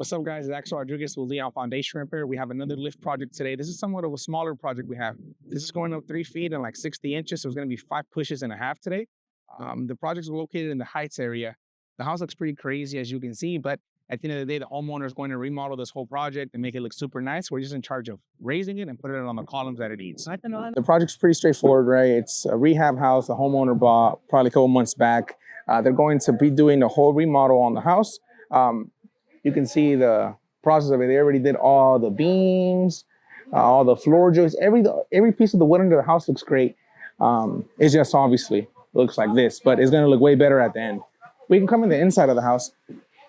What's up, guys? It's Axel Rodriguez with Leon Foundation Repair. We have another lift project today. This is somewhat of a smaller project we have. This is going up 3 feet and like 60 inches, so it's going to be 5.5 pushes today. The project is located in the Heights area. The house looks pretty crazy, as you can see, but at the end of the day, the homeowner is going to remodel this whole project and make it look super nice. We're just in charge of raising it and putting it on the columns that it needs. The project's pretty straightforward, right? It's a rehab house the homeowner bought probably a couple months back. They're going to be doing the whole remodel on the house. You can see the process of it. They already did all the beams, all the floor joists, every piece of the wood under the house looks great. It's just obviously looks like this, but it's gonna look way better at the end. We can come in the inside of the house.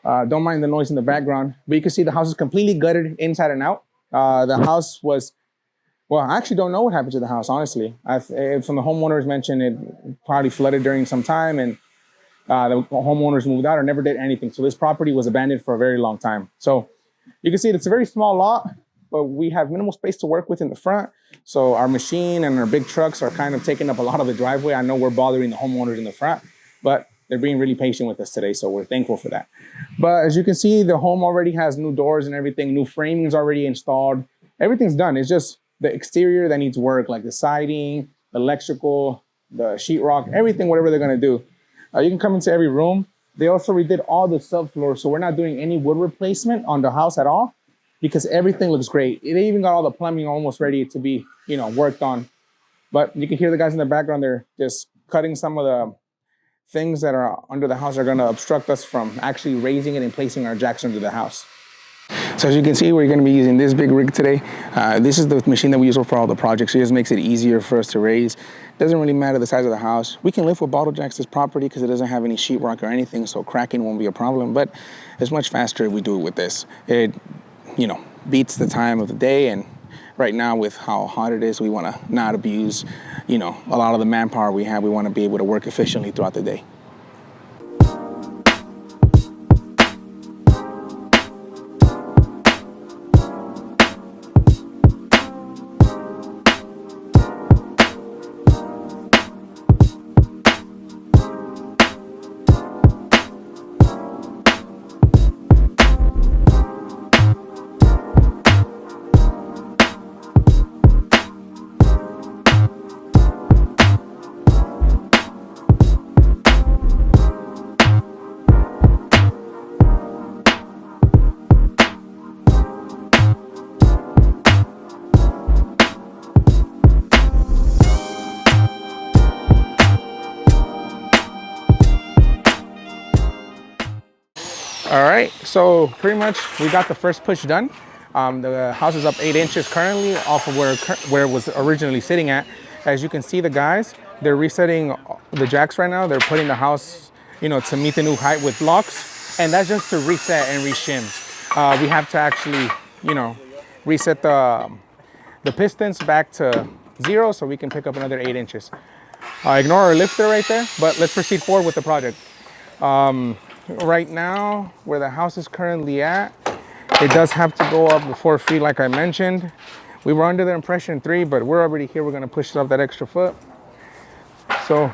Don't mind the noise in the background, but you can see the house is completely gutted inside and out. The house was, well, I actually don't know what happened to the house, honestly. From the homeowners mentioned, it probably flooded during some time and the homeowners moved out or never did anything. So this property was abandoned for a very long time. So you can see it's a very small lot, but we have minimal space to work with in the front. So our machine and our big trucks are kind of taking up a lot of the driveway. I know we're bothering the homeowners in the front, but they're being really patient with us today. So we're thankful for that. But as you can see, the home already has new doors and everything. New framing is already installed. Everything's done. It's just the exterior that needs work, like the siding, the electrical, the sheetrock, everything, whatever they're going to do. You can come into every room. They also redid all the subfloors, so we're not doing any wood replacement on the house at all because everything looks great. They even got all the plumbing almost ready to be, worked on. But you can hear the guys in the background. They're just cutting some of the things that are under the house are going to obstruct us from actually raising it and placing our jacks under the house. So as you can see, we're going to be using this big rig today. This is the machine that we use for all the projects. It just makes it easier for us to raise. Doesn't really matter the size of the house. We can lift with bottle jacks this property because it doesn't have any sheetrock or anything, so cracking won't be a problem, but it's much faster if we do it with this. It, beats the time of the day, and right now with how hot it is, we want to not abuse, a lot of the manpower we have. We want to be able to work efficiently throughout the day. All right, so pretty much we got the first push done. The house is up 8 inches currently off of where it was originally sitting at. As you can see, the guys, they're resetting the jacks right now. They're putting the house, to meet the new height with blocks, and that's just to reset and reshim. We have to actually, reset the pistons back to 0 so we can pick up another 8 inches. Ignore our lifter right there, but let's proceed forward with the project. Right now, where the house is currently at, it does have to go up the 4 feet like I mentioned. We were under the impression 3, but we're already here. We're gonna push it up that extra foot. So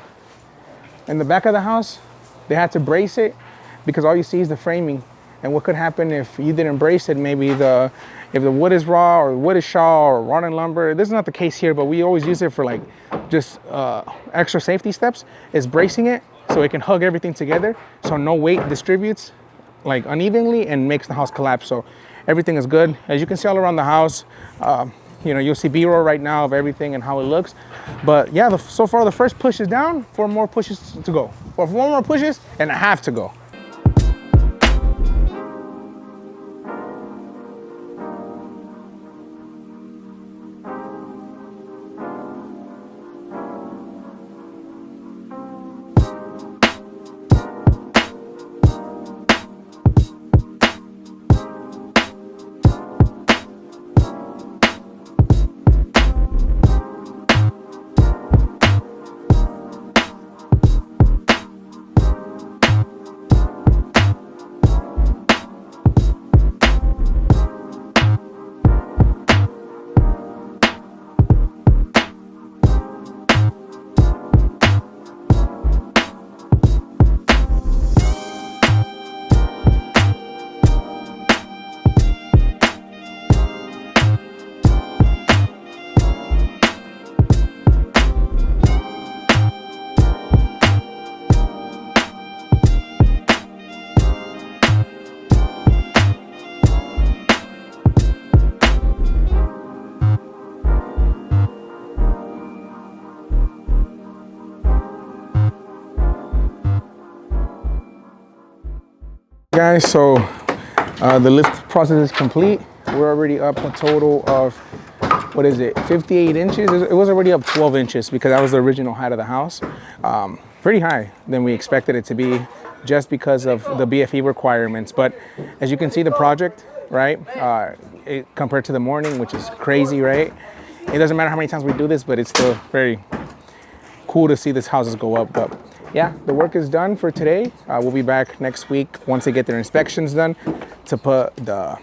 in the back of the house, they had to brace it because all you see is the framing. And what could happen if you didn't brace it, maybe if the wood is raw or wood is shaw or rotten lumber. This is not the case here, but we always use it for like just extra safety steps, is bracing it so it can hug everything together so no weight distributes like unevenly and makes the house collapse. So everything is good. As you can see all around the house, you'll see B-roll right now of everything and how it looks. But yeah, so far the first push is down, 4 more pushes to go. Or 4 more pushes and a half to go. guys, so the lift process is complete. We're already up a total of, what is it, 58 inches? It was already up 12 inches because that was the original height of the house. Pretty high than we expected it to be just because of the BFE requirements. But as you can see, the project, right, compared to the morning, which is crazy, right? It doesn't matter how many times we do this, but it's still very cool to see these houses go up. But yeah, the work is done for today. We'll be back next week once they get their inspections done to put the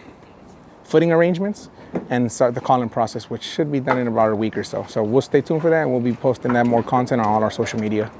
footing arrangements and start the calling process, which should be done in about a week or so. So we'll stay tuned for that, and we'll be posting that more content on all our social media.